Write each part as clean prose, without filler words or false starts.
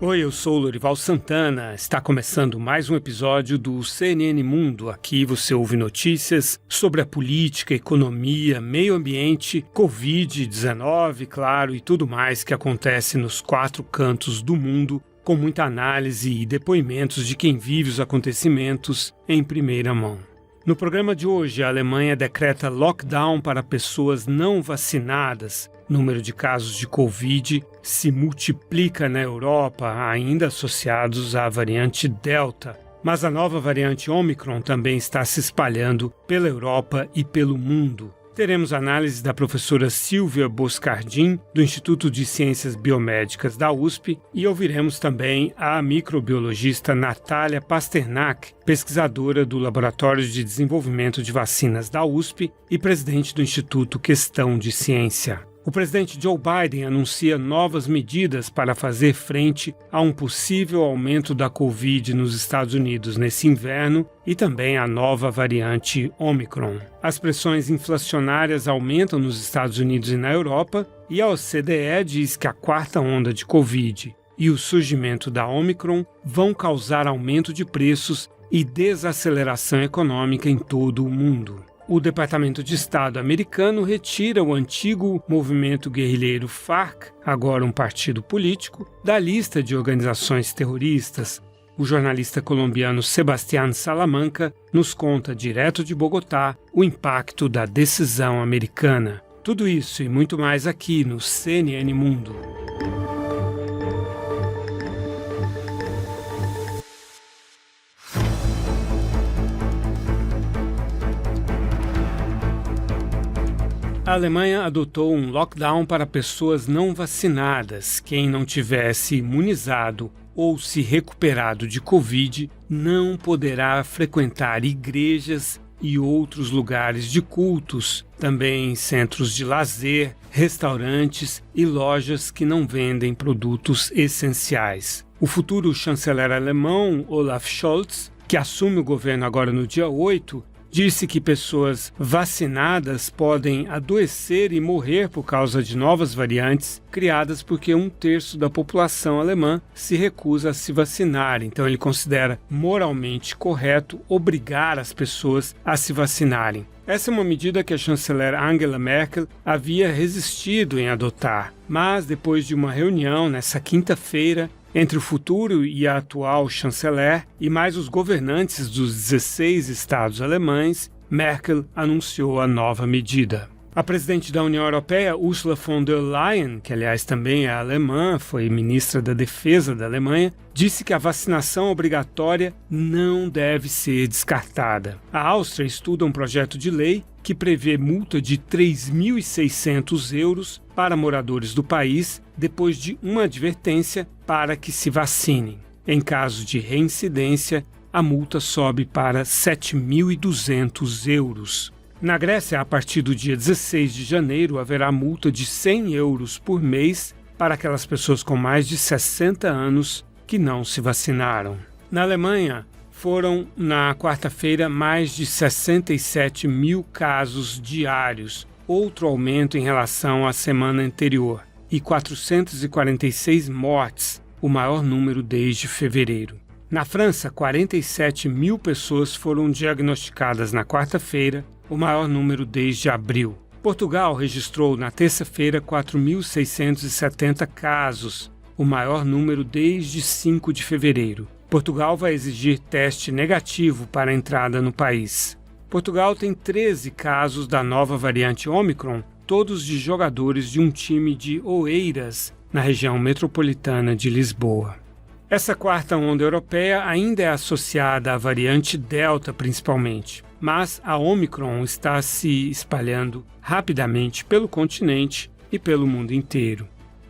Oi, eu sou o Lorival Santana. Está começando mais um episódio do CNN Mundo. Aqui você ouve notícias sobre a política, economia, meio ambiente, Covid-19, claro, e tudo mais que acontece nos quatro cantos do mundo, com muita análise e depoimentos de quem vive os acontecimentos em primeira mão. No programa de hoje, a Alemanha decreta lockdown para pessoas não vacinadas. O número de casos de Covid se multiplica na Europa, ainda associados à variante Delta. Mas a nova variante Omicron também está se espalhando pela Europa e pelo mundo. Teremos análise da professora Silvia Boscardin, do Instituto de Ciências Biomédicas da USP, e ouviremos também a microbiologista Natália Pasternak, pesquisadora do Laboratório de Desenvolvimento de Vacinas da USP e presidente do Instituto Questão de Ciência. O presidente Joe Biden anuncia novas medidas para fazer frente a um possível aumento da Covid nos Estados Unidos nesse inverno e também a nova variante Omicron. As pressões inflacionárias aumentam nos Estados Unidos e na Europa e a OCDE diz que a quarta onda de Covid e o surgimento da Omicron vão causar aumento de preços e desaceleração econômica em todo o mundo. O Departamento de Estado americano retira o antigo movimento guerrilheiro FARC, agora um partido político, da lista de organizações terroristas. O jornalista colombiano Sebastián Salamanca nos conta direto de Bogotá o impacto da decisão americana. Tudo isso e muito mais aqui no CNN Mundo. A Alemanha adotou um lockdown para pessoas não vacinadas. Quem não tivesse imunizado ou se recuperado de Covid não poderá frequentar igrejas e outros lugares de cultos, também centros de lazer, restaurantes e lojas que não vendem produtos essenciais. O futuro chanceler alemão Olaf Scholz, que assume o governo agora no dia 8, disse que pessoas vacinadas podem adoecer e morrer por causa de novas variantes criadas porque 1/3 da população alemã se recusa a se vacinar. Então ele considera moralmente correto obrigar as pessoas a se vacinarem. Essa é uma medida que a chanceler Angela Merkel havia resistido em adotar, mas depois de uma reunião nessa quinta-feira, entre o futuro e a atual chanceler e mais os governantes dos 16 estados alemães, Merkel anunciou a nova medida. A presidente da União Europeia, Ursula von der Leyen, que aliás também é alemã, foi ministra da Defesa da Alemanha, disse que a vacinação obrigatória não deve ser descartada. A Áustria estuda um projeto de lei que prevê multa de 3.600 euros para moradores do país depois de uma advertência para que se vacinem. Em caso de reincidência, a multa sobe para 7.200 euros. Na Grécia, a partir do dia 16 de janeiro, haverá multa de 100 euros por mês para aquelas pessoas com mais de 60 anos que não se vacinaram. Na Alemanha, foram, na quarta-feira, mais de 67 mil casos diários, outro aumento em relação à semana anterior, e 446 mortes, o maior número desde fevereiro. Na França, 47 mil pessoas foram diagnosticadas na quarta-feira, o maior número desde abril. Portugal registrou na terça-feira 4.670 casos, o maior número desde 5 de fevereiro. Portugal vai exigir teste negativo para a entrada no país. Portugal tem 13 casos da nova variante Omicron, todos de jogadores de um time de Oeiras, na região metropolitana de Lisboa. Essa quarta onda europeia ainda é associada à variante Delta principalmente, mas a Omicron está se espalhando rapidamente pelo continente e pelo mundo inteiro.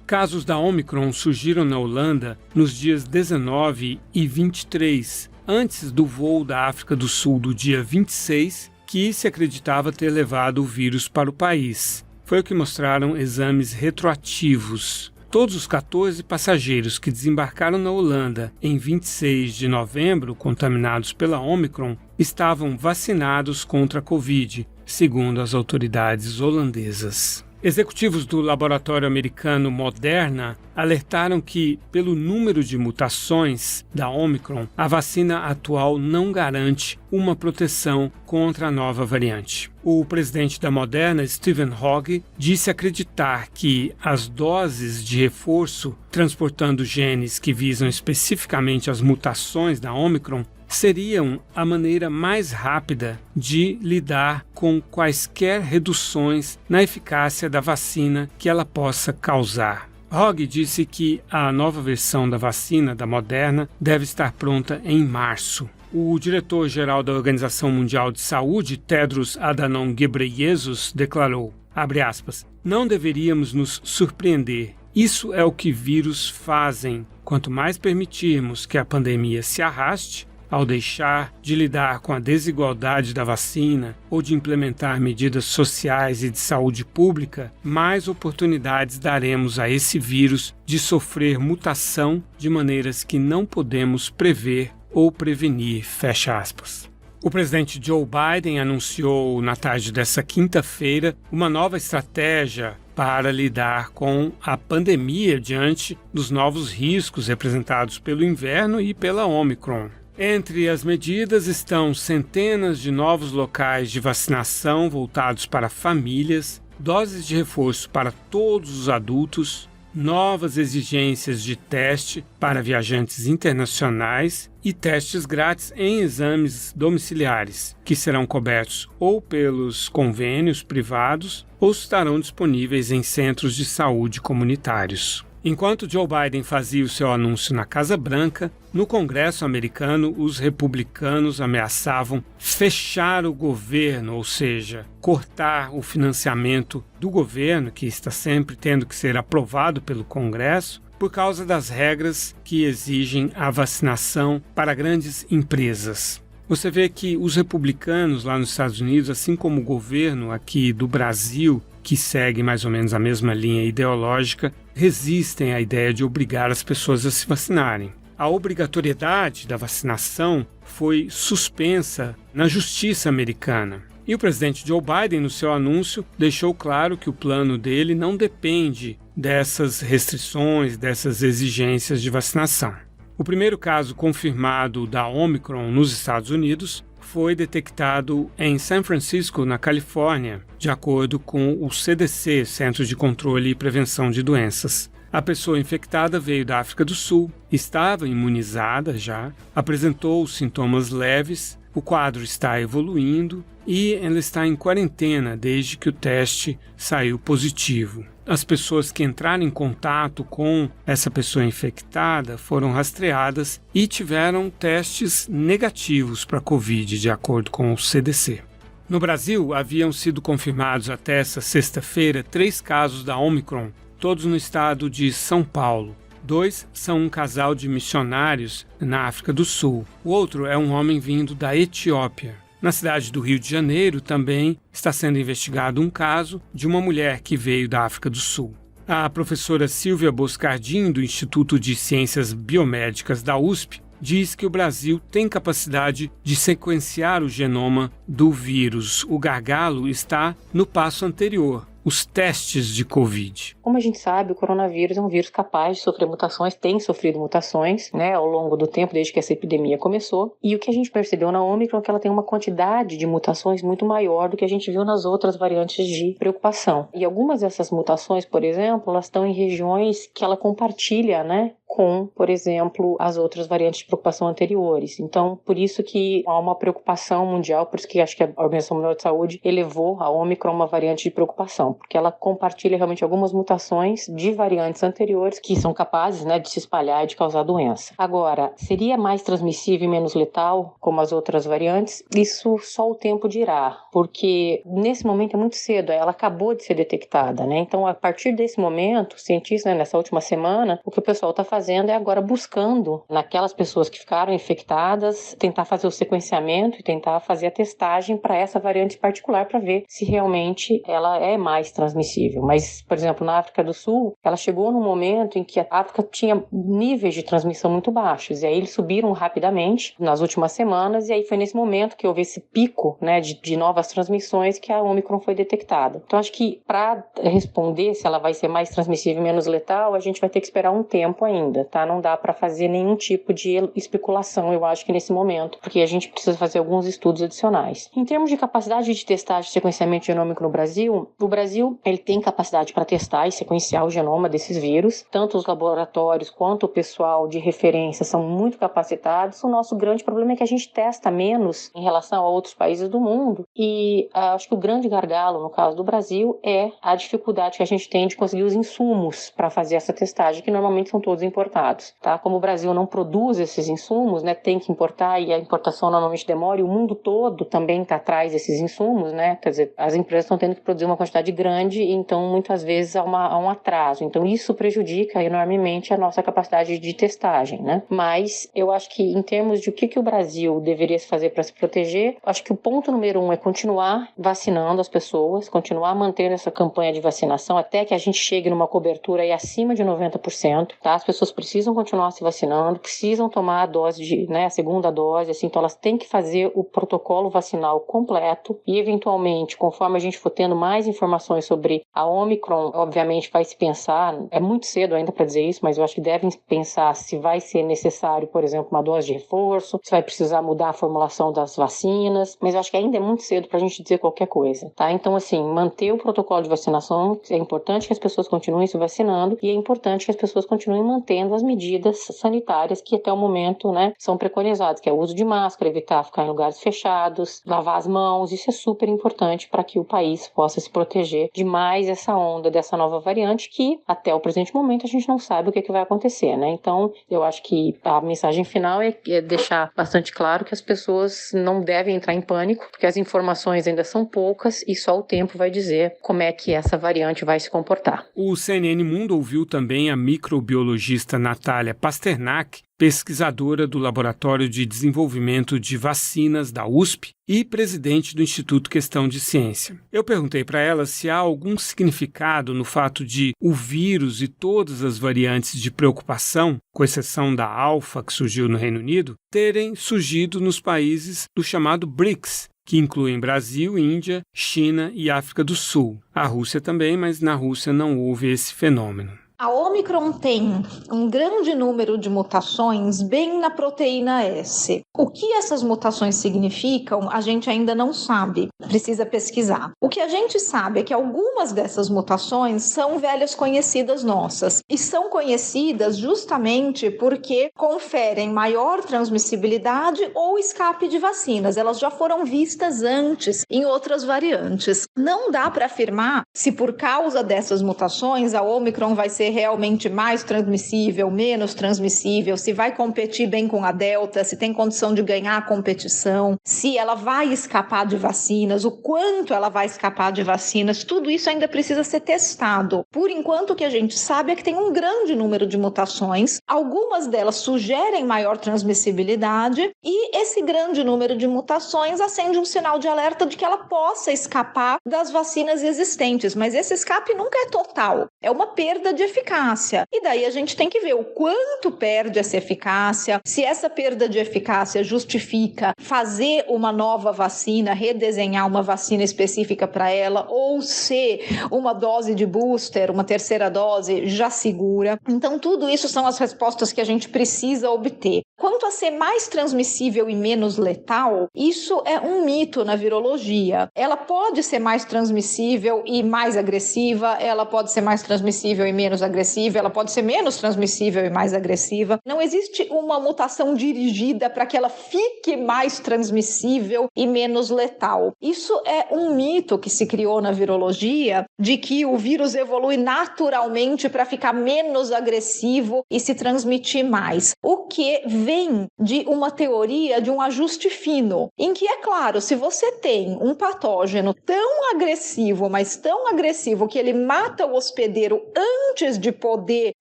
Casos da Omicron surgiram na Holanda nos dias 19 e 23, antes do voo da África do Sul do dia 26, que se acreditava ter levado o vírus para o país. Foi o que mostraram exames retroativos. Todos os 14 passageiros que desembarcaram na Holanda em 26 de novembro, contaminados pela Omicron, estavam vacinados contra a Covid, segundo as autoridades holandesas. Executivos do laboratório americano Moderna alertaram que, pelo número de mutações da Omicron, a vacina atual não garante uma proteção contra a nova variante. O presidente da Moderna, Stephen Hoge, disse acreditar que as doses de reforço transportando genes que visam especificamente as mutações da Omicron seriam a maneira mais rápida de lidar com quaisquer reduções na eficácia da vacina que ela possa causar. Hoge disse que a nova versão da vacina da Moderna deve estar pronta em março. O diretor-geral da Organização Mundial de Saúde, Tedros Adhanom Ghebreyesus, declarou, abre aspas, não deveríamos nos surpreender. Isso é o que vírus fazem. Quanto mais permitirmos que a pandemia se arraste, ao deixar de lidar com a desigualdade da vacina ou de implementar medidas sociais e de saúde pública, mais oportunidades daremos a esse vírus de sofrer mutação de maneiras que não podemos prever ou prevenir, fecha aspas. O presidente Joe Biden anunciou na tarde dessa quinta-feira uma nova estratégia para lidar com a pandemia diante dos novos riscos representados pelo inverno e pela Omicron. Entre as medidas estão centenas de novos locais de vacinação voltados para famílias, doses de reforço para todos os adultos, novas exigências de teste para viajantes internacionais e testes grátis em exames domiciliares, que serão cobertos ou pelos convênios privados ou estarão disponíveis em centros de saúde comunitários. Enquanto Joe Biden fazia o seu anúncio na Casa Branca, no Congresso americano, os republicanos ameaçavam fechar o governo, ou seja, cortar o financiamento do governo, que está sempre tendo que ser aprovado pelo Congresso, por causa das regras que exigem a vacinação para grandes empresas. Você vê que os republicanos lá nos Estados Unidos, assim como o governo aqui do Brasil, que segue mais ou menos a mesma linha ideológica, resistem à ideia de obrigar as pessoas a se vacinarem. A obrigatoriedade da vacinação foi suspensa na justiça americana. E o presidente Joe Biden, no seu anúncio, deixou claro que o plano dele não depende dessas restrições, dessas exigências de vacinação. O primeiro caso confirmado da Omicron nos Estados Unidos foi detectado em San Francisco, na Califórnia, de acordo com o CDC, Centro de Controle e Prevenção de Doenças. A pessoa infectada veio da África do Sul, estava imunizada já, apresentou sintomas leves, o quadro está evoluindo e ela está em quarentena desde que o teste saiu positivo. As pessoas que entraram em contato com essa pessoa infectada foram rastreadas e tiveram testes negativos para a Covid, de acordo com o CDC. No Brasil, haviam sido confirmados até essa sexta-feira 3 casos da Omicron, todos no estado de São Paulo. 2 são um casal de missionários na África do Sul. O outro é um homem vindo da Etiópia. Na cidade do Rio de Janeiro também está sendo investigado um caso de uma mulher que veio da África do Sul. A professora Silvia Boscardin, do Instituto de Ciências Biomédicas da USP, diz que o Brasil tem capacidade de sequenciar o genoma do vírus. O gargalo está no passo anterior, os testes de Covid. Como a gente sabe, o coronavírus é um vírus capaz de sofrer mutações, tem sofrido mutações, ao longo do tempo, desde que essa epidemia começou. E o que a gente percebeu na Omicron é que ela tem uma quantidade de mutações muito maior do que a gente viu nas outras variantes de preocupação. E algumas dessas mutações, por exemplo, elas estão em regiões que ela compartilha, com, por exemplo, as outras variantes de preocupação anteriores. Então, por isso que há uma preocupação mundial, por isso que acho que a Organização Mundial de Saúde elevou a Omicron a uma variante de preocupação, porque ela compartilha realmente algumas mutações de variantes anteriores que são capazes, de se espalhar e de causar doença. Agora, seria mais transmissível e menos letal, como as outras variantes? Isso só o tempo dirá, porque nesse momento é muito cedo, ela acabou de ser detectada, Então, a partir desse momento, os cientistas, nessa última semana, o que o pessoal está fazendo fazendo é agora buscando, naquelas pessoas que ficaram infectadas, tentar fazer o sequenciamento e tentar fazer a testagem para essa variante particular para ver se realmente ela é mais transmissível. Mas, por exemplo, na África do Sul, ela chegou num momento em que a África tinha níveis de transmissão muito baixos, e aí eles subiram rapidamente nas últimas semanas, e aí foi nesse momento que houve esse pico, né, de novas transmissões que a Omicron foi detectada. Então, acho que para responder se ela vai ser mais transmissível e menos letal, a gente vai ter que esperar um tempo ainda, tá? Não dá para fazer nenhum tipo de especulação, eu acho que nesse momento, porque a gente precisa fazer alguns estudos adicionais. Em termos de capacidade de testagem de sequenciamento genômico no Brasil, o Brasil ele tem capacidade para testar e sequenciar o genoma desses vírus, tanto os laboratórios quanto o pessoal de referência são muito capacitados. O nosso grande problema é que a gente testa menos em relação a outros países do mundo, e acho que o grande gargalo, no caso do Brasil, é a dificuldade que a gente tem de conseguir os insumos para fazer essa testagem, que normalmente são todos importados, tá? Como o Brasil não produz esses insumos, né, tem que importar, e a importação normalmente demora, e o mundo todo também está atrás desses insumos, né? Quer dizer, as empresas estão tendo que produzir uma quantidade grande, então muitas vezes há um atraso. Então isso prejudica enormemente a nossa capacidade de testagem, né? Mas eu acho que em termos de o que o Brasil deveria fazer para se proteger, acho que o ponto número 1 é continuar vacinando as pessoas, continuar mantendo essa campanha de vacinação até que a gente chegue numa cobertura aí acima de 90%, tá? As pessoas precisam continuar se vacinando, precisam tomar a dose a segunda dose, assim, então elas têm que fazer o protocolo vacinal completo e, eventualmente, conforme a gente for tendo mais informações sobre a Omicron, obviamente vai se pensar, é muito cedo ainda para dizer isso, mas eu acho que devem pensar se vai ser necessário, por exemplo, uma dose de reforço, se vai precisar mudar a formulação das vacinas, mas eu acho que ainda é muito cedo para a gente dizer qualquer coisa, tá? Então, assim, manter o protocolo de vacinação, é importante que as pessoas continuem se vacinando e é importante que as pessoas continuem mantendo as medidas sanitárias que até o momento, né, são preconizadas, que é o uso de máscara, evitar ficar em lugares fechados, lavar as mãos. Isso é super importante para que o país possa se proteger de mais essa onda dessa nova variante que até o presente momento a gente não sabe o que vai acontecer, né? Então, eu acho que a mensagem final é deixar bastante claro que as pessoas não devem entrar em pânico, porque as informações ainda são poucas e só o tempo vai dizer como é que essa variante vai se comportar. O CNN Mundo ouviu também a microbiologista Natália Pasternak, pesquisadora do Laboratório de Desenvolvimento de Vacinas da USP e presidente do Instituto Questão de Ciência. Eu perguntei para ela se há algum significado no fato de o vírus e todas as variantes de preocupação, com exceção da alfa que surgiu no Reino Unido, terem surgido nos países do chamado BRICS, que incluem Brasil, Índia, China e África do Sul. A Rússia também, mas na Rússia não houve esse fenômeno. A Omicron tem um grande número de mutações bem na proteína S. O que essas mutações significam, a gente ainda não sabe, precisa pesquisar. O que a gente sabe é que algumas dessas mutações são velhas conhecidas nossas, e são conhecidas justamente porque conferem maior transmissibilidade ou escape de vacinas. Elas já foram vistas antes em outras variantes. Não dá para afirmar se por causa dessas mutações a Omicron vai ser realmente mais transmissível, menos transmissível, se vai competir bem com a Delta, se tem condição de ganhar a competição, se ela vai escapar de vacinas, o quanto ela vai escapar de vacinas, tudo isso ainda precisa ser testado. Por enquanto, o que a gente sabe é que tem um grande número de mutações, algumas delas sugerem maior transmissibilidade e esse grande número de mutações acende um sinal de alerta de que ela possa escapar das vacinas existentes, mas esse escape nunca é total, é uma perda de eficácia. E daí a gente tem que ver o quanto perde essa eficácia, se essa perda de eficácia justifica fazer uma nova vacina, redesenhar uma vacina específica para ela, ou se uma dose de booster, uma terceira dose, já segura. Então, tudo isso são as respostas que a gente precisa obter. Quanto a ser mais transmissível e menos letal, isso é um mito na virologia. Ela pode ser mais transmissível e mais agressiva, ela pode ser mais transmissível e menos agressiva, ela pode ser menos transmissível e mais agressiva. Não existe uma mutação dirigida para que ela fique mais transmissível e menos letal. Isso é um mito que se criou na virologia, de que o vírus evolui naturalmente para ficar menos agressivo e se transmitir mais. O que vem de uma teoria de um ajuste fino, em que, é claro, se você tem um patógeno tão agressivo, mas tão agressivo que ele mata o hospedeiro antes de poder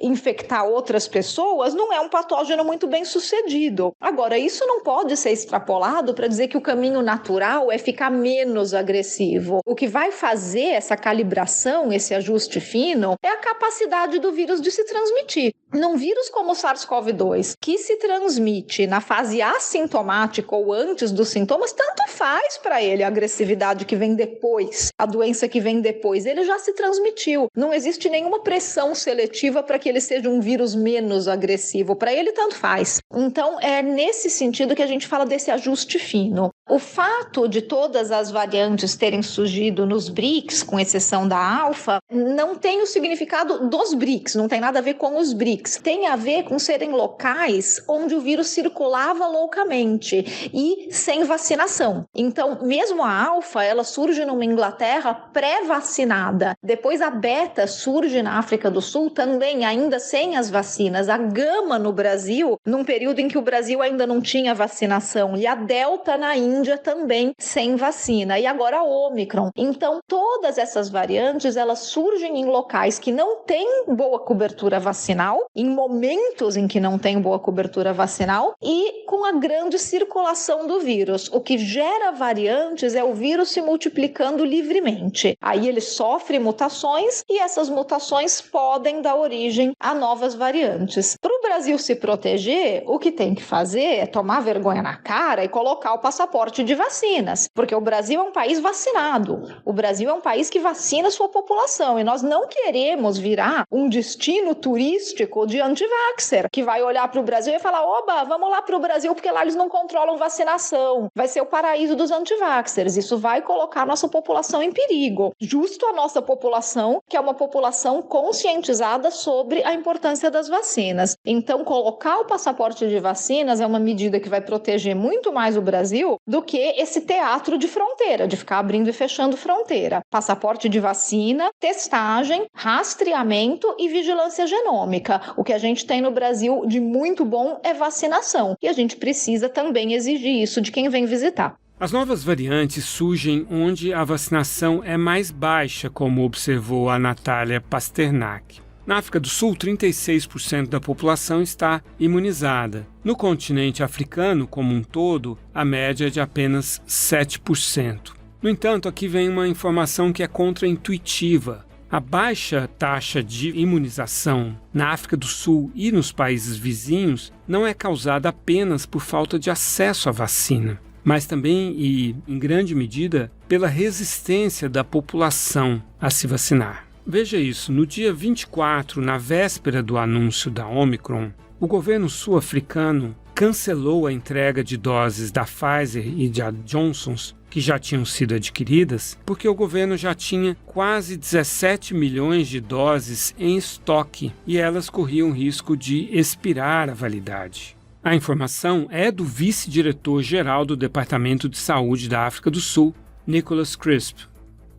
infectar outras pessoas, não é um patógeno muito bem sucedido. Agora, isso não pode ser extrapolado para dizer que o caminho natural é ficar menos agressivo. O que vai fazer essa calibração, esse ajuste fino, é a capacidade do vírus de se transmitir. Num vírus como o SARS-CoV-2, que se transmite na fase assintomática ou antes dos sintomas, tanto faz para ele a agressividade que vem depois, a doença que vem depois. Ele já se transmitiu. Não existe nenhuma pressão seletiva para que ele seja um vírus menos agressivo. Para ele, tanto faz. Então, é nesse sentido que a gente fala desse ajuste fino. O fato de todas as variantes terem surgido nos BRICS, com exceção da alfa, não tem o significado dos BRICS, não tem nada a ver com os BRICS. Tem a ver com serem locais onde o vírus circulava loucamente e sem vacinação. Então, mesmo a alfa, ela surge numa Inglaterra pré-vacinada. Depois a beta surge na África do Sul, também ainda sem as vacinas. A gama no Brasil, num período em que o Brasil ainda não tinha vacinação. E a delta na Índia também sem vacina. E agora a Ômicron. Então, todas essas variantes, elas surgem em locais que não têm boa cobertura vacinal, em momentos em que não tem boa cobertura vacinal e com a grande circulação do vírus. O que gera variantes é o vírus se multiplicando livremente. Aí ele sofre mutações e essas mutações podem dar origem a novas variantes. Para o Brasil se proteger, o que tem que fazer é tomar vergonha na cara e colocar o passaporte de vacinas, porque o Brasil é um país vacinado. O Brasil é um país que vacina sua população e nós não queremos virar um destino turístico de anti-vaxxer, que vai olhar para o Brasil e falar: oba, vamos lá para o Brasil porque lá eles não controlam vacinação. Vai ser o paraíso dos anti-vaxxers. Isso vai colocar a nossa população em perigo. Justo a nossa população, que é uma população conscientizada sobre a importância das vacinas. Então, colocar o passaporte de vacinas é uma medida que vai proteger muito mais o Brasil do que esse teatro de fronteira, de ficar abrindo e fechando fronteira. Passaporte de vacina, testagem, rastreamento e vigilância genômica. O que a gente tem no Brasil de muito bom é vacinação. E a gente precisa também exigir isso de quem vem visitar. As novas variantes surgem onde a vacinação é mais baixa, como observou a Natália Pasternak. Na África do Sul, 36% da população está imunizada. No continente africano, como um todo, a média é de apenas 7%. No entanto, aqui vem uma informação que é contraintuitiva. A baixa taxa de imunização na África do Sul e nos países vizinhos não é causada apenas por falta de acesso à vacina, mas também e, em grande medida, pela resistência da população a se vacinar. Veja isso, no dia 24, na véspera do anúncio da Ômicron, o governo sul-africano cancelou a entrega de doses da Pfizer e da Johnson, que já tinham sido adquiridas, porque o governo já tinha quase 17 milhões de doses em estoque e elas corriam risco de expirar a validade. A informação é do vice-diretor-geral do Departamento de Saúde da África do Sul, Nicholas Crisp.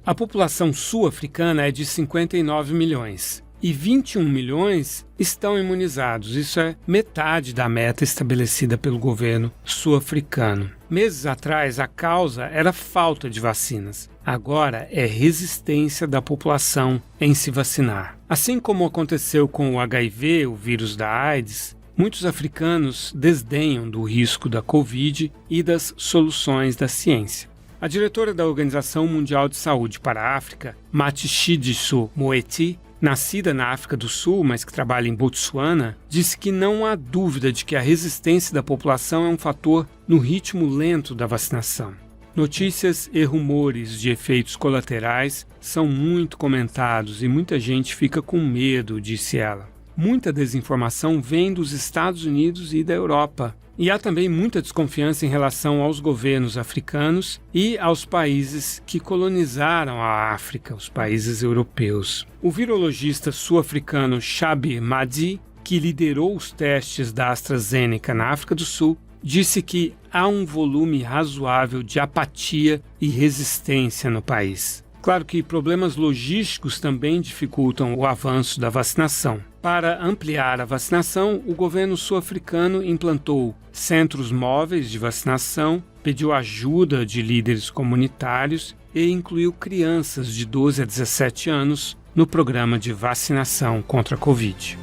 A população sul-africana é de 59 milhões e 21 milhões estão imunizados. Isso é metade da meta estabelecida pelo governo sul-africano. Meses atrás, a causa era falta de vacinas. Agora é resistência da população em se vacinar. Assim como aconteceu com o HIV, o vírus da AIDS, muitos africanos desdenham do risco da Covid e das soluções da ciência. A diretora da Organização Mundial de Saúde para a África, Matshidiso Moeti, nascida na África do Sul, mas que trabalha em Botsuana, disse que não há dúvida de que a resistência da população é um fator no ritmo lento da vacinação. Notícias e rumores de efeitos colaterais são muito comentados e muita gente fica com medo, disse ela. Muita desinformação vem dos Estados Unidos e da Europa. E há também muita desconfiança em relação aos governos africanos e aos países que colonizaram a África, os países europeus. O virologista sul-africano Shabir Madhi, que liderou os testes da AstraZeneca na África do Sul, disse que há um volume razoável de apatia e resistência no país. Claro que problemas logísticos também dificultam o avanço da vacinação. Para ampliar a vacinação, o governo sul-africano implantou centros móveis de vacinação, pediu ajuda de líderes comunitários e incluiu crianças de 12 a 17 anos no programa de vacinação contra a Covid.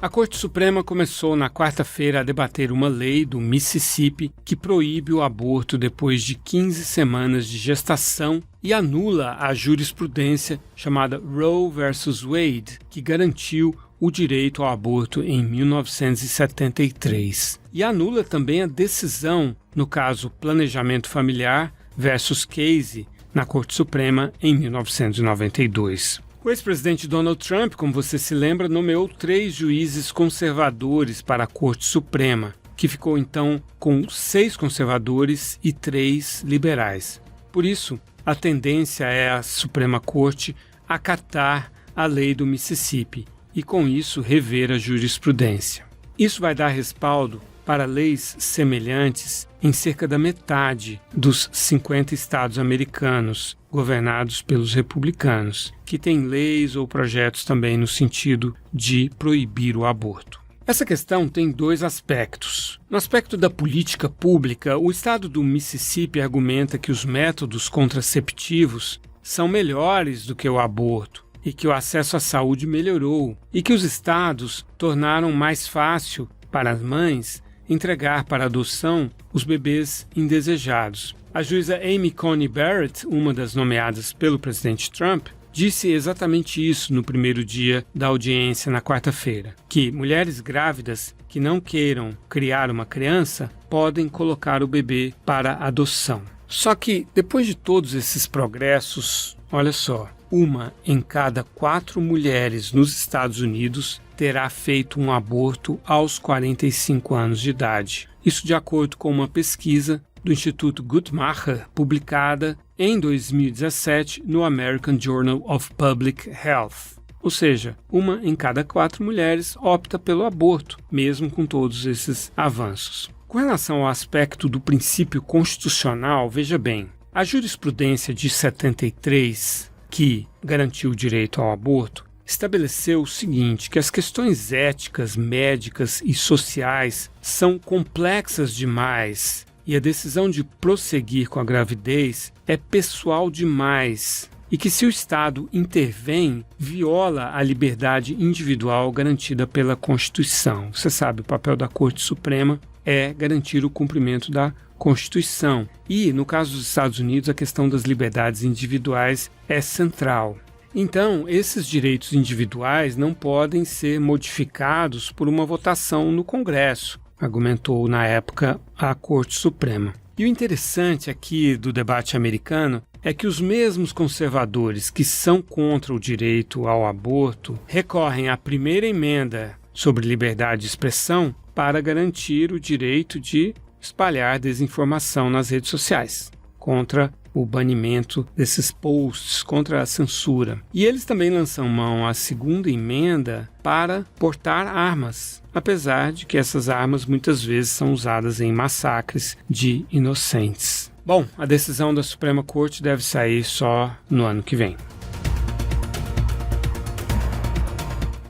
A Corte Suprema começou na quarta-feira a debater uma lei do Mississippi que proíbe o aborto depois de 15 semanas de gestação e anula a jurisprudência chamada Roe vs. Wade, que garantiu o direito ao aborto em 1973. E anula também a decisão no caso Planejamento Familiar versus Casey, na Corte Suprema, em 1992. O ex-presidente Donald Trump, como você se lembra, nomeou 3 juízes conservadores para a Corte Suprema, que ficou então com 6 conservadores e 3 liberais. Por isso, a tendência é a Suprema Corte acatar a lei do Mississippi e, com isso, rever a jurisprudência. Isso vai dar respaldo para leis semelhantes em cerca da metade dos 50 estados americanos governados pelos republicanos, que têm leis ou projetos também no sentido de proibir o aborto. Essa questão tem 2 aspectos. No aspecto da política pública, o estado do Mississippi argumenta que os métodos contraceptivos são melhores do que o aborto e que o acesso à saúde melhorou e que os estados tornaram mais fácil para as mães entregar para adoção os bebês indesejados. A juíza Amy Coney Barrett, uma das nomeadas pelo presidente Trump, disse exatamente isso no primeiro dia da audiência na quarta-feira, que mulheres grávidas que não queiram criar uma criança podem colocar o bebê para adoção. Só que, depois de todos esses progressos, olha só, 1 em cada 4 mulheres nos Estados Unidos terá feito um aborto aos 45 anos de idade. Isso de acordo com uma pesquisa do Instituto Guttmacher, publicada em 2017 no American Journal of Public Health. Ou seja, 1 em cada 4 mulheres opta pelo aborto, mesmo com todos esses avanços. Com relação ao aspecto do princípio constitucional, veja bem, a jurisprudência de 73, que garantiu o direito ao aborto, estabeleceu o seguinte, que as questões éticas, médicas e sociais são complexas demais e a decisão de prosseguir com a gravidez é pessoal demais e que se o Estado intervém, viola a liberdade individual garantida pela Constituição. Você sabe, o papel da Corte Suprema é garantir o cumprimento da Constituição. E, no caso dos Estados Unidos, a questão das liberdades individuais é central. Então, esses direitos individuais não podem ser modificados por uma votação no Congresso, argumentou na época a Corte Suprema. E o interessante aqui do debate americano é que os mesmos conservadores que são contra o direito ao aborto recorrem à primeira emenda sobre liberdade de expressão para garantir o direito de espalhar desinformação nas redes sociais, contra o banimento desses posts, contra a censura. E eles também lançam mão à segunda emenda para portar armas, apesar de que essas armas muitas vezes são usadas em massacres de inocentes. Bom, a decisão da Suprema Corte deve sair só no ano que vem.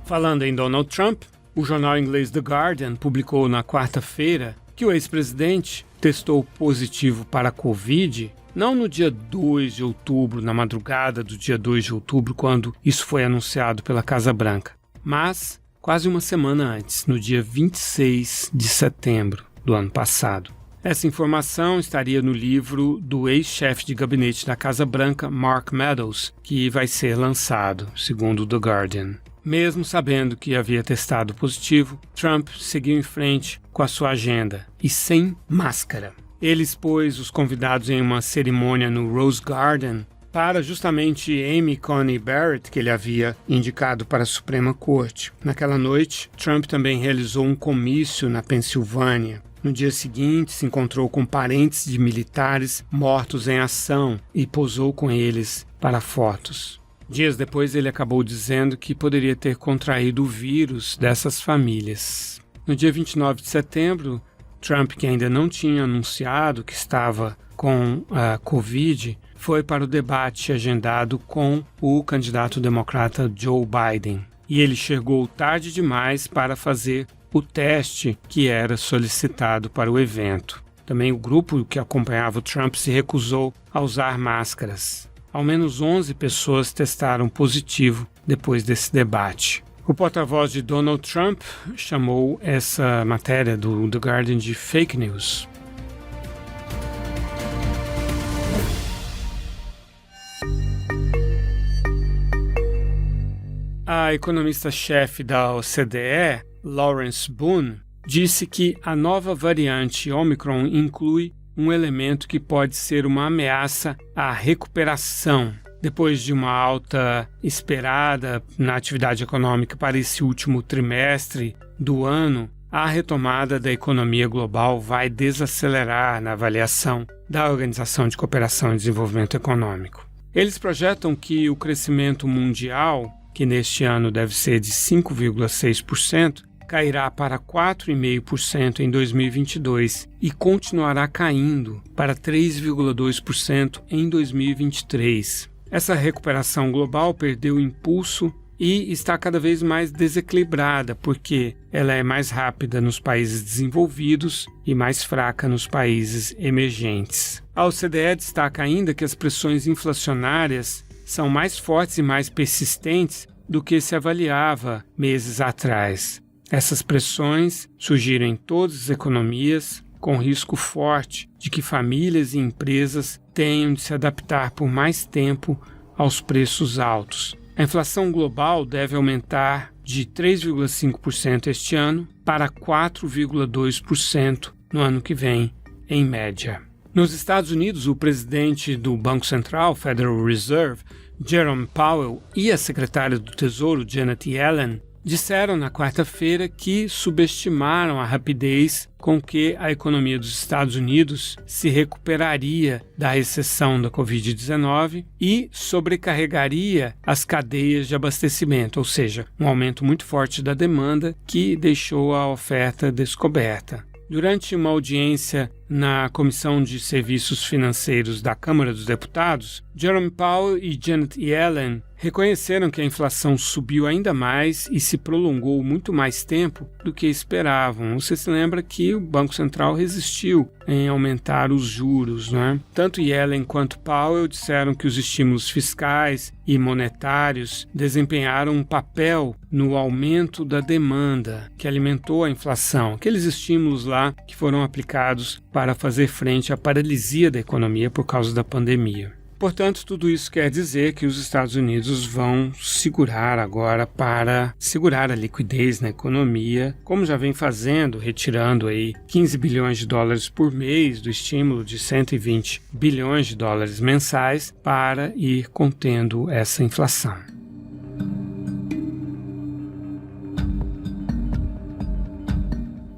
Falando em Donald Trump, o jornal inglês The Guardian publicou na quarta-feira que o ex-presidente testou positivo para a Covid, não no dia 2 de outubro, na madrugada do dia 2 de outubro, quando isso foi anunciado pela Casa Branca, mas quase uma semana antes, no dia 26 de setembro do ano passado. Essa informação estaria no livro do ex-chefe de gabinete da Casa Branca, Mark Meadows, que vai ser lançado, segundo The Guardian. Mesmo sabendo que havia testado positivo, Trump seguiu em frente com a sua agenda e sem máscara. Ele expôs os convidados em uma cerimônia no Rose Garden para justamente Amy Coney Barrett, que ele havia indicado para a Suprema Corte. Naquela noite, Trump também realizou um comício na Pensilvânia. No dia seguinte, se encontrou com parentes de militares mortos em ação e posou com eles para fotos. Dias depois, ele acabou dizendo que poderia ter contraído o vírus dessas famílias. No dia 29 de setembro, Trump, que ainda não tinha anunciado que estava com a Covid, foi para o debate agendado com o candidato democrata Joe Biden. E ele chegou tarde demais para fazer o teste que era solicitado para o evento. Também o grupo que acompanhava o Trump se recusou a usar máscaras. Ao menos 11 pessoas testaram positivo depois desse debate. O porta-voz de Donald Trump chamou essa matéria do The Guardian de fake news. A economista-chefe da OCDE, Lawrence Boone, disse que a nova variante Omicron inclui um elemento que pode ser uma ameaça à recuperação. Depois de uma alta esperada na atividade econômica para esse último trimestre do ano, a retomada da economia global vai desacelerar na avaliação da Organização de Cooperação e Desenvolvimento Econômico. Eles projetam que o crescimento mundial, que neste ano deve ser de 5,6%, cairá para 4,5% em 2022 e continuará caindo para 3,2% em 2023. Essa recuperação global perdeu impulso e está cada vez mais desequilibrada, porque ela é mais rápida nos países desenvolvidos e mais fraca nos países emergentes. A OCDE destaca ainda que as pressões inflacionárias são mais fortes e mais persistentes do que se avaliava meses atrás. Essas pressões surgiram em todas as economias, com risco forte de que famílias e empresas tenham de se adaptar por mais tempo aos preços altos. A inflação global deve aumentar de 3,5% este ano para 4,2% no ano que vem, em média. Nos Estados Unidos, o presidente do Banco Central, Federal Reserve, Jerome Powell, e a secretária do Tesouro, Janet Yellen, disseram na quarta-feira que subestimaram a rapidez com que a economia dos Estados Unidos se recuperaria da recessão da Covid-19 e sobrecarregaria as cadeias de abastecimento, ou seja, um aumento muito forte da demanda que deixou a oferta descoberta. Durante uma audiência na Comissão de Serviços Financeiros da Câmara dos Deputados, Jerome Powell e Janet Yellen reconheceram que a inflação subiu ainda mais e se prolongou muito mais tempo do que esperavam. Você se lembra que o Banco Central resistiu em aumentar os juros, não é? Tanto Yellen quanto Powell disseram que os estímulos fiscais e monetários desempenharam um papel no aumento da demanda, que alimentou a inflação. Aqueles estímulos lá que foram aplicados para fazer frente à paralisia da economia por causa da pandemia. Portanto, tudo isso quer dizer que os Estados Unidos vão segurar agora para segurar a liquidez na economia, como já vem fazendo, retirando aí 15 bilhões de dólares por mês do estímulo de 120 bilhões de dólares mensais para ir contendo essa inflação.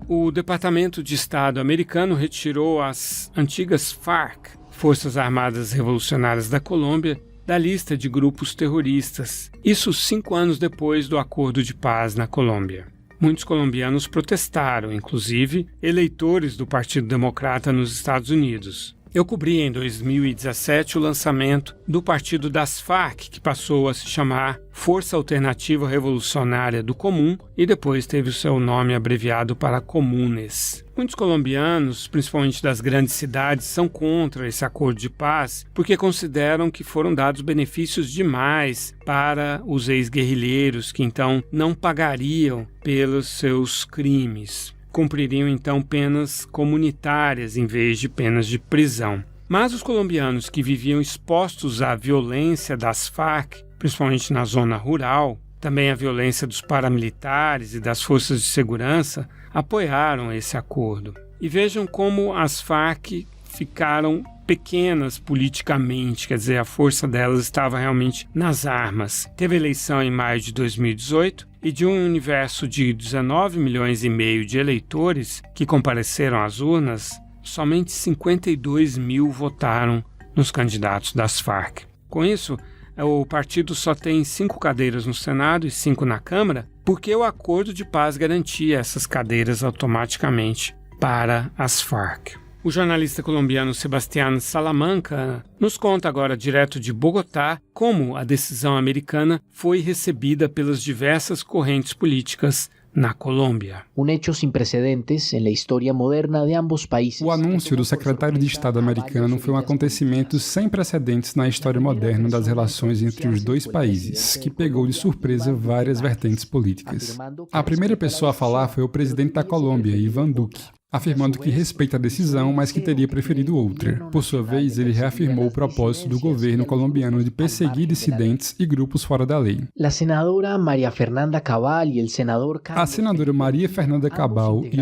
O Departamento de Estado americano retirou as antigas FARC, Forças Armadas Revolucionárias da Colômbia, da lista de grupos terroristas. Isso 5 anos depois do acordo de paz na Colômbia. Muitos colombianos protestaram, inclusive eleitores do Partido Democrata nos Estados Unidos. Eu cobri em 2017 o lançamento do Partido das Farc, que passou a se chamar Força Alternativa Revolucionária do Comum e depois teve o seu nome abreviado para Comunes. Muitos colombianos, principalmente das grandes cidades, são contra esse acordo de paz porque consideram que foram dados benefícios demais para os ex-guerrilheiros que então não pagariam pelos seus crimes. Cumpririam então penas comunitárias em vez de penas de prisão. Mas os colombianos que viviam expostos à violência das Farc, principalmente na zona rural, também à violência dos paramilitares e das forças de segurança, apoiaram esse acordo. E vejam como as Farc ficaram pequenas politicamente, quer dizer, a força delas estava realmente nas armas. Teve eleição em maio de 2018 e de um universo de 19 milhões e meio de eleitores que compareceram às urnas, somente 52 mil votaram nos candidatos das Farc. Com isso, o partido só tem 5 cadeiras no Senado e 5 na Câmara, porque o acordo de paz garantia essas cadeiras automaticamente para as Farc. O jornalista colombiano Sebastián Salamanca nos conta agora, direto de Bogotá, como a decisão americana foi recebida pelas diversas correntes políticas na Colômbia. Hecho sin precedentes en la historia moderna de ambos países. O anúncio do secretário de Estado americano foi um acontecimento sem precedentes na história moderna das relações entre os dois países, que pegou de surpresa várias vertentes políticas. A primeira pessoa a falar foi o presidente da Colômbia, Iván Duque, afirmando que respeita a decisão, mas que teria preferido outra. Por sua vez, ele reafirmou o propósito do governo colombiano de perseguir dissidentes e grupos fora da lei. A senadora Maria Fernanda Cabal e o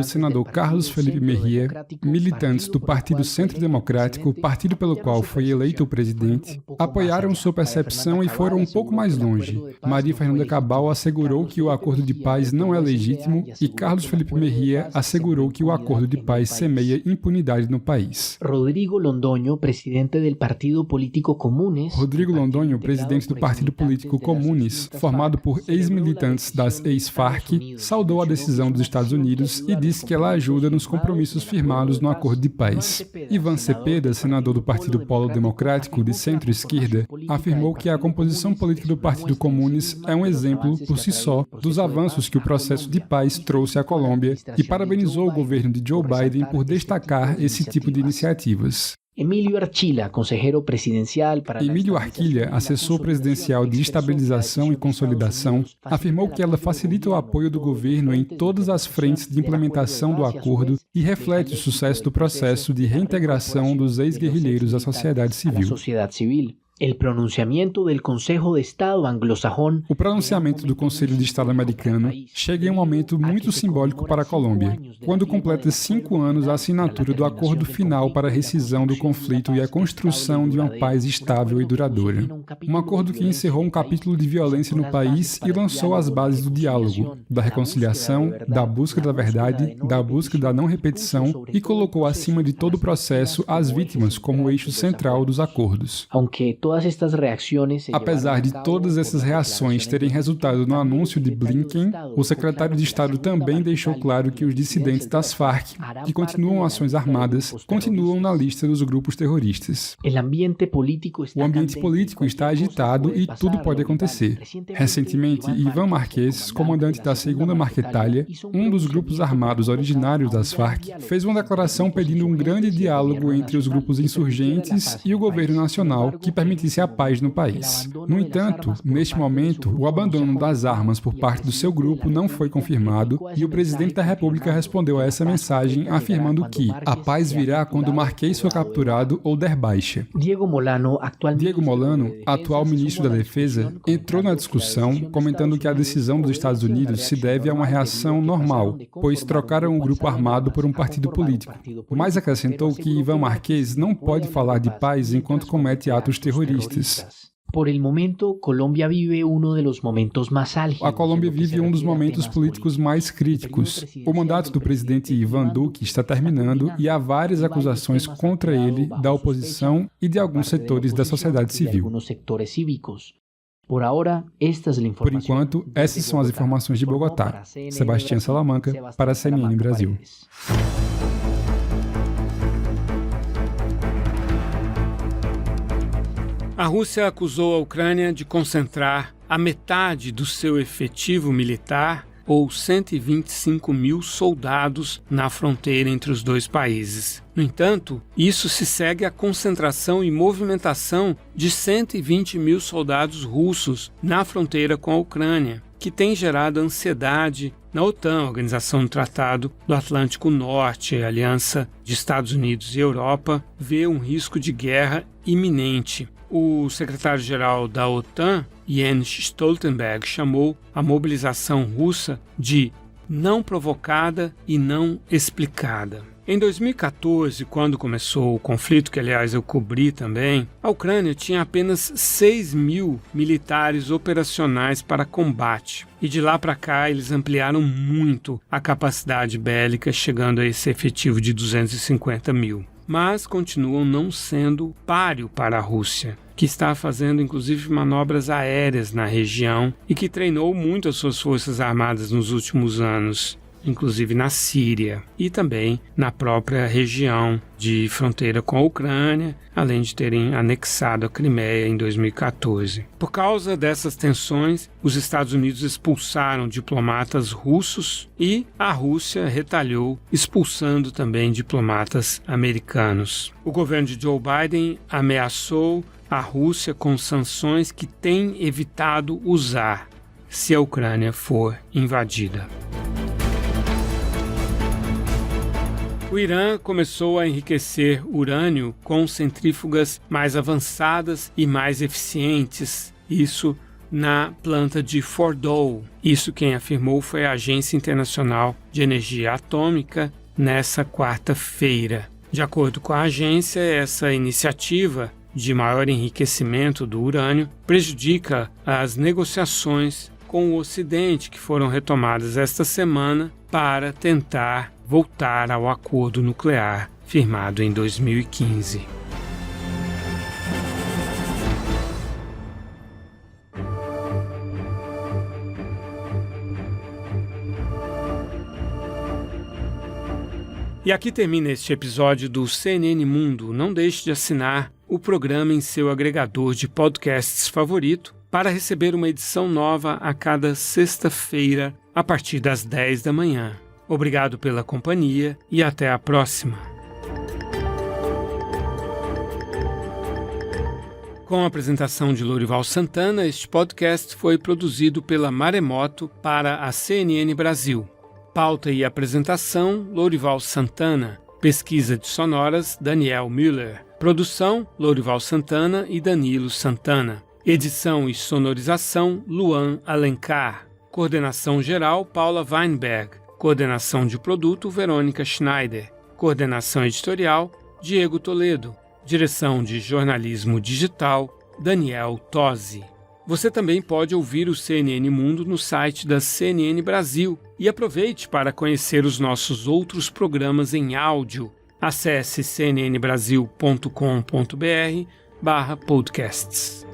senador Carlos Felipe Mejía, militantes do Partido Centro Democrático, partido pelo qual foi eleito o presidente, apoiaram sua percepção e foram um pouco mais longe. Maria Fernanda Cabal assegurou que o acordo de paz não é legítimo e Carlos Felipe Mejía assegurou que o acordo de paz semeia impunidade no país. Rodrigo Londoño, presidente do Partido Político Comunes, presidente do Partido Político Comunes, formado por ex-militantes das ex-Farc, saudou a decisão dos Estados Unidos e disse que ela ajuda nos compromissos firmados no acordo de paz. Iván Cepeda, senador do Partido Polo Democrático de centro-esquerda, afirmou que a composição política do Partido Comunes é um exemplo, por si só, dos avanços que o processo de paz trouxe à Colômbia e parabenizou o governo de Joe Biden por destacar esse tipo de iniciativas. Emílio Archila, assessor presidencial de estabilização e consolidação, afirmou que ela facilita o apoio do governo em todas as frentes de implementação do acordo e reflete o sucesso do processo de reintegração dos ex-guerrilheiros à sociedade civil. O pronunciamento do Conselho de Estado anglosajón. O pronunciamento do Conselho de Estado americano chega em um momento muito simbólico para a Colômbia, quando completa 5 anos a assinatura do acordo final para a rescisão do conflito e a construção de uma paz estável e duradoura. Um acordo que encerrou um capítulo de violência no país e lançou as bases do diálogo, da reconciliação, da busca da verdade, da busca da não repetição e colocou acima de todo o processo as vítimas como o eixo central dos acordos. Apesar de todas essas reações terem resultado no anúncio de Blinken, o secretário de Estado também deixou claro que os dissidentes das Farc, que continuam ações armadas, continuam na lista dos grupos terroristas. O ambiente político está agitado e tudo pode acontecer. Recentemente, Iván Márquez, comandante da 2ª Marquetália, um dos grupos armados originários das Farc, fez uma declaração pedindo um grande diálogo entre os grupos insurgentes e o governo nacional que permitisse a paz no país. No entanto, neste momento, o abandono das armas por parte do seu grupo não foi confirmado e o presidente da República respondeu a essa mensagem afirmando que a paz virá quando Marquês for capturado ou der baixa. Diego Molano, atual ministro da Defesa, entrou na discussão comentando que a decisão dos Estados Unidos se deve a uma reação normal, pois trocaram o grupo armado por um partido político. Mas acrescentou que Iván Márquez não pode falar de paz enquanto comete atos terroristas. A Colômbia vive um dos momentos políticos mais críticos. O mandato do presidente Iván Duque está terminando e há várias acusações contra ele da oposição e de alguns setores da sociedade civil. Por enquanto, essas são as informações de Bogotá. Sebastián Salamanca, para a CNN Brasil. A Rússia acusou a Ucrânia de concentrar a metade do seu efetivo militar, ou 125 mil soldados, na fronteira entre os dois países. No entanto, isso se segue à concentração e movimentação de 120 mil soldados russos na fronteira com a Ucrânia, que tem gerado ansiedade na OTAN, Organização do Tratado do Atlântico Norte. A Aliança de Estados Unidos e Europa vê um risco de guerra iminente. O secretário-geral da OTAN, Jens Stoltenberg, chamou a mobilização russa de não provocada e não explicada. Em 2014, quando começou o conflito, que aliás eu cobri também, a Ucrânia tinha apenas 6 mil militares operacionais para combate. E de lá para cá eles ampliaram muito a capacidade bélica, chegando a esse efetivo de 250 mil. Mas continuam não sendo páreo para a Rússia. que está fazendo inclusive manobras aéreas na região e que treinou muito as suas forças armadas nos últimos anos, inclusive na Síria e também na própria região de fronteira com a Ucrânia, além de terem anexado a Crimeia em 2014. Por causa dessas tensões, os Estados Unidos expulsaram diplomatas russos e a Rússia retalhou, expulsando também diplomatas americanos. O governo de Joe Biden ameaçou a Rússia com sanções que tem evitado usar se a Ucrânia for invadida. O Irã começou a enriquecer urânio com centrífugas mais avançadas e mais eficientes, isso na planta de Fordow. Isso quem afirmou foi a Agência Internacional de Energia Atômica nessa quarta-feira. De acordo com a agência, essa iniciativa de maior enriquecimento do urânio prejudica as negociações com o Ocidente, que foram retomadas esta semana para tentar voltar ao acordo nuclear firmado em 2015. E aqui termina este episódio do CNN Mundo. Não deixe de assinar o programa em seu agregador de podcasts favorito para receber uma edição nova a cada sexta-feira, a partir das 10 da manhã. Obrigado pela companhia e até a próxima. Com a apresentação de Lorival Santana, este podcast foi produzido pela Maremoto para a CNN Brasil. Pauta e apresentação, Lorival Santana. Pesquisa de sonoras, Daniel Müller. Produção, Lorival Santana e Danilo Santana. Edição e sonorização, Luan Alencar. Coordenação geral, Paula Weinberg. Coordenação de produto, Verônica Schneider. Coordenação editorial, Diego Toledo. Direção de jornalismo digital, Daniel Tosi. Você também pode ouvir o CNN Mundo no site da CNN Brasil e aproveite para conhecer os nossos outros programas em áudio. Acesse cnnbrasil.com.br/podcasts.